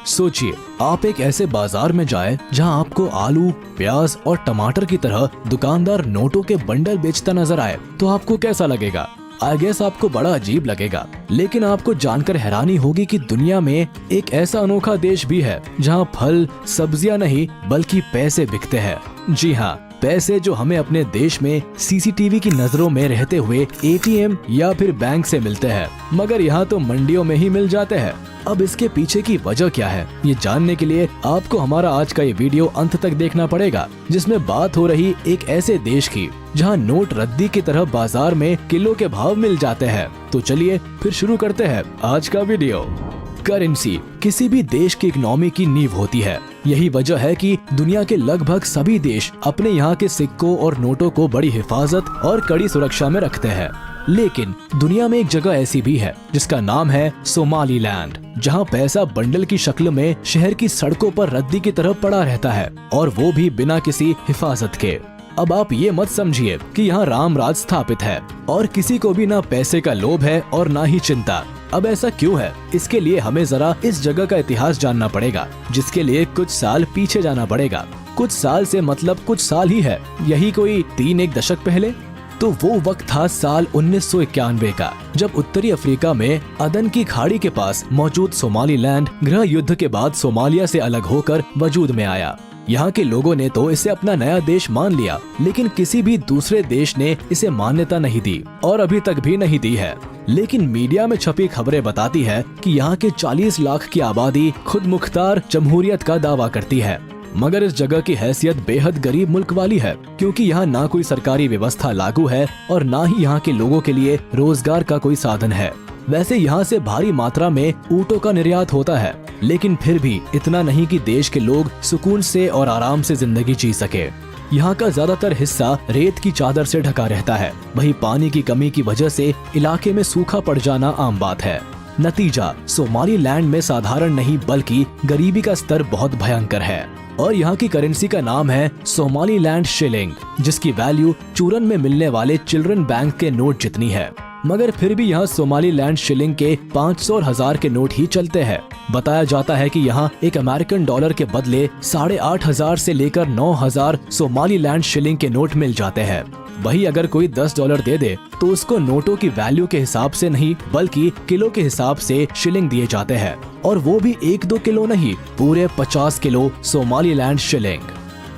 सोचिए, आप एक ऐसे बाजार में जाएं जहां आपको आलू, प्याज और टमाटर की तरह दुकानदार नोटों के बंडल बेचता नजर आए, तो आपको कैसा लगेगा? आई गेस आपको बड़ा अजीब लगेगा, लेकिन आपको जानकर हैरानी होगी कि दुनिया में एक ऐसा अनोखा देश भी है जहां फल, सब्जियां नहीं बल्कि पैसे बिकते हैं। जी हाँ, पैसे जो हमें अपने देश में सीसीटीवी की नजरों में रहते हुए एटीएम या फिर बैंक से मिलते हैं, मगर यहाँ तो मंडियों में ही मिल जाते हैं। अब इसके पीछे की वजह क्या है, ये जानने के लिए आपको हमारा आज का ये वीडियो अंत तक देखना पड़ेगा, जिसमें बात हो रही एक ऐसे देश की जहां नोट रद्दी की तरह बाजार में किलो के भाव मिल जाते हैं। तो चलिए फिर शुरू करते हैं आज का वीडियो। करेंसी किसी भी देश की इकोनॉमी की नींव होती है। यही वजह है कि दुनिया के लगभग सभी देश अपने यहाँ के सिक्कों और नोटों को बड़ी हिफाजत और कड़ी सुरक्षा में रखते हैं। लेकिन दुनिया में एक जगह ऐसी भी है जिसका नाम है सोमालीलैंड, जहाँ पैसा बंडल की शक्ल में शहर की सड़कों पर रद्दी की तरह पड़ा रहता है, और वो भी बिना किसी हिफाजत के। अब आप ये मत समझिए कि यहाँ राम राज स्थापित है और किसी को भी ना पैसे का लोभ है और ना ही चिंता। अब ऐसा क्यों है, इसके लिए हमें जरा इस जगह का इतिहास जानना पड़ेगा, जिसके लिए कुछ साल पीछे जाना पड़ेगा। कुछ साल से मतलब कुछ साल ही है, यही कोई 3-1 दशक पहले। तो वो वक्त था साल 1991 का, जब उत्तरी अफ्रीका में अदन की खाड़ी के पास मौजूद सोमालीलैंड गृह युद्ध के बाद सोमालिया से अलग होकर वजूद में आया। यहाँ के लोगों ने तो इसे अपना नया देश मान लिया, लेकिन किसी भी दूसरे देश ने इसे मान्यता नहीं दी और अभी तक भी नहीं दी है। लेकिन मीडिया में छपी खबरें बताती है कि यहाँ के 40 लाख की आबादी खुद मुख्तार जमहूरियत का दावा करती है, मगर इस जगह की हैसियत बेहद गरीब मुल्क वाली है, क्योंकि यहाँ ना कोई सरकारी व्यवस्था लागू है और ना ही यहाँ के लोगों के लिए रोजगार का कोई साधन है। वैसे यहाँ से भारी मात्रा में ऊँटों का निर्यात होता है, लेकिन फिर भी इतना नहीं कि देश के लोग सुकून से और आराम से जिंदगी जी सके। यहाँ का ज्यादातर हिस्सा रेत की चादर से ढका रहता है। वहीं पानी की कमी की वजह से इलाके में सूखा पड़ जाना आम बात है। नतीजा, सोमालीलैंड में साधारण नहीं बल्कि गरीबी का स्तर बहुत भयंकर है, और यहाँ की करेंसी का नाम है सोमालीलैंड शिलिंग, जिसकी वैल्यू चूरन में मिलने वाले चिल्ड्रन बैंक के नोट जितनी है। मगर फिर भी यहाँ सोमालीलैंड शिलिंग के 500 और 1000 के नोट ही चलते हैं। बताया जाता है कि यहाँ एक अमेरिकन डॉलर के बदले 8500 से लेकर 9000 सोमालीलैंड शिलिंग के नोट मिल जाते हैं। वही अगर कोई $10 दे दे तो उसको नोटों की वैल्यू के हिसाब से नहीं बल्कि किलो के हिसाब से शिलिंग दिए जाते हैं, और वो भी 1-2 किलो नहीं, पूरे 50 किलो सोमालीलैंड शिलिंग।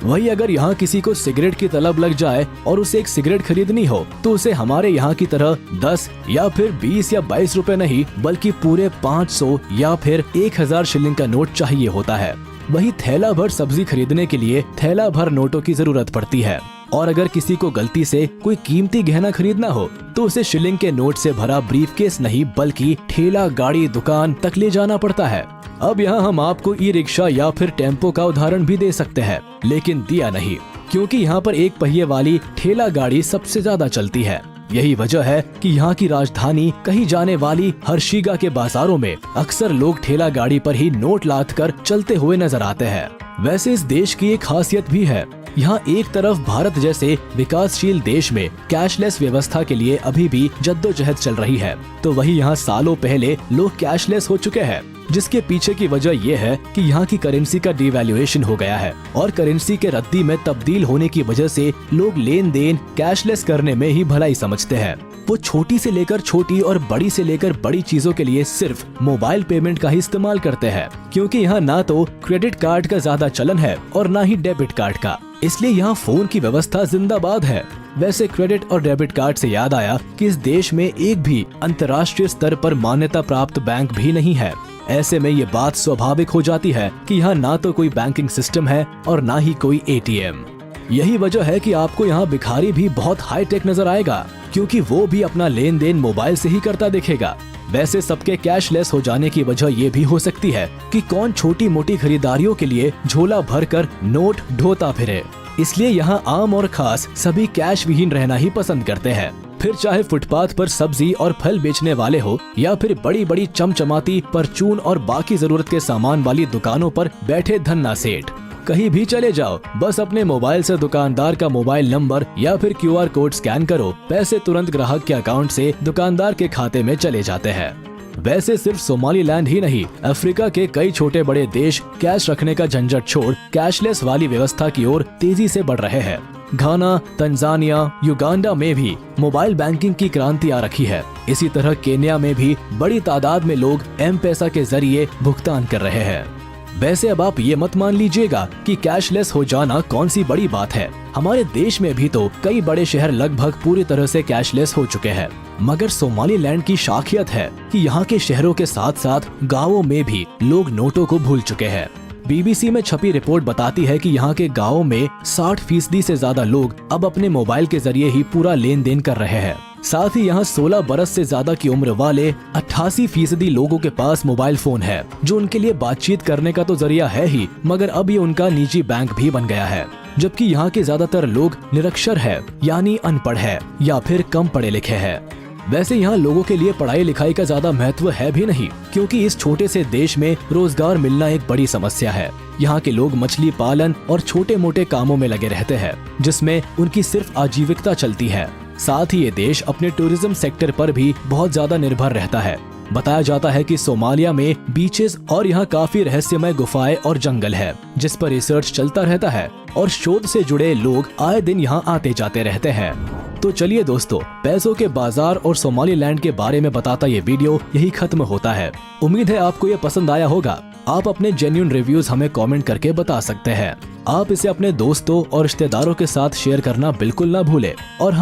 वही अगर यहाँ किसी को सिगरेट की तलब लग जाए और उसे एक सिगरेट खरीदनी हो तो उसे हमारे यहाँ की तरह 10 या फिर 20 या 22 रुपए नहीं बल्कि पूरे 500 या फिर 1000 शिलिंग का नोट चाहिए होता है। वही थैला भर सब्जी खरीदने के लिए थैला भर नोटों की जरूरत पड़ती है, और अगर किसी को गलती से कोई कीमती गहना खरीदना हो तो उसे शिलिंग के नोट से भरा ब्रीफकेस नहीं बल्कि ठेला गाड़ी दुकान तक ले जाना पड़ता है। अब यहाँ हम आपको ई रिक्शा या फिर टेम्पो का उदाहरण भी दे सकते हैं, लेकिन दिया नहीं, क्योंकि यहाँ पर एक पहिए वाली ठेला गाड़ी सबसे ज्यादा चलती है। यही वजह है कि यहाँ की राजधानी कही जाने वाली हर्षिगा के बाजारों में अक्सर लोग ठेला गाड़ी पर ही नोट लाद कर चलते हुए नजर आते हैं। वैसे इस देश की एक खासियत भी है, यहाँ एक तरफ भारत जैसे विकासशील देश में कैशलेस व्यवस्था के लिए अभी भी जद्दोजहद चल रही है, तो वही यहाँ सालों पहले लोग कैशलेस हो चुके हैं, जिसके पीछे की वजह यह है कि यहाँ की करेंसी का डिवैल्यूएशन हो गया है, और करेंसी के रद्दी में तब्दील होने की वजह से लोग लेन देन कैशलेस करने में ही भलाई समझते हैं। वो छोटी से लेकर छोटी और बड़ी से लेकर बड़ी चीजों के लिए सिर्फ मोबाइल पेमेंट का ही इस्तेमाल करते हैं, क्योंकि यहाँ ना तो क्रेडिट कार्ड का ज्यादा चलन है और ना ही डेबिट कार्ड का, इसलिए यहाँ फोन की व्यवस्था जिंदाबाद है। वैसे क्रेडिट और डेबिट कार्ड से याद आया कि इस देश में एक भी अंतर्राष्ट्रीय स्तर पर मान्यता प्राप्त बैंक भी नहीं है। ऐसे में ये बात स्वाभाविक हो जाती है कि यहाँ ना तो कोई बैंकिंग सिस्टम है और ना ही कोई एटीएम। यही वजह है कि आपको यहाँ भिखारी भी बहुत हाई टेक नजर आएगा, क्योंकि वो भी अपना लेन देन मोबाइल से ही करता दिखेगा। वैसे सबके कैशलेस हो जाने की वजह ये भी हो सकती है कि कौन छोटी मोटी खरीदारियों के लिए झोला भरकर नोट ढोता फिरे, इसलिए यहाँ आम और खास सभी कैश विहीन रहना ही पसंद करते हैं। फिर चाहे फुटपाथ पर सब्जी और फल बेचने वाले हो या फिर बड़ी बड़ी चमचमाती परचून और बाकी जरूरत के सामान वाली दुकानों पर बैठे धन्ना सेठ, कहीं भी चले जाओ, बस अपने मोबाइल से दुकानदार का मोबाइल नंबर या फिर QR कोड स्कैन करो, पैसे तुरंत ग्राहक के अकाउंट से दुकानदार के खाते में चले जाते हैं। वैसे सिर्फ सोमालीलैंड ही नहीं, अफ्रीका के कई छोटे बड़े देश कैश रखने का झंझट छोड़ कैशलेस वाली व्यवस्था की ओर तेजी से बढ़ रहे हैं। घाना, तंजानिया, युगांडा में भी मोबाइल बैंकिंग की क्रांति आ रखी है। इसी तरह केन्या में भी बड़ी तादाद में लोग एम-पेसा के जरिए भुगतान कर रहे हैं। वैसे अब आप ये मत मान लीजिएगा कि कैशलेस हो जाना कौन सी बड़ी बात है। हमारे देश में भी तो कई बड़े शहर लगभग पूरी तरह से कैशलेस हो चुके हैं। मगर सोमालीलैंड की खासियत है कि यहाँ के शहरों के साथ साथ गाँवों में भी लोग नोटों को भूल चुके हैं। BBC में छपी रिपोर्ट बताती है कि यहाँ के गाँवों में 60% से ज्यादा लोग अब अपने मोबाइल के जरिए ही पूरा लेन देन कर रहे हैं। साथ ही यहाँ 16 बरस से ज्यादा की उम्र वाले 88% लोगों के पास मोबाइल फोन है, जो उनके लिए बातचीत करने का तो जरिया है ही, मगर अब ये उनका निजी बैंक भी बन गया है। जबकि यहाँ के ज्यादातर लोग निरक्षर है, यानी अनपढ़ है या फिर कम पढ़े लिखे हैं। वैसे यहाँ लोगों के लिए पढ़ाई लिखाई का ज्यादा महत्व है भी नहीं, क्योंकि इस छोटे से देश में रोजगार मिलना एक बड़ी समस्या है। यहाँ के लोग मछली पालन और छोटे मोटे कामों में लगे रहते हैं, जिसमें उनकी सिर्फ आजीविकता चलती है। साथ ही ये देश अपने टूरिज्म सेक्टर पर भी बहुत ज्यादा निर्भर रहता है। बताया जाता है कि सोमालिया में बीचेस और यहाँ काफी रहस्यमय गुफाएं और जंगल है, जिस पर रिसर्च चलता रहता है और शोध से जुड़े लोग आए दिन यहाँ आते जाते रहते हैं। तो चलिए दोस्तों, पैसों के बाजार और सोमालीलैंड के बारे में बताता ये वीडियो यही खत्म होता है। उम्मीद है आपको ये पसंद आया होगा। आप अपने जेन्युइन रिव्यूज हमें कमेंट करके बता सकते हैं। आप इसे अपने दोस्तों और रिश्तेदारों के साथ शेयर करना बिल्कुल ना भूलें और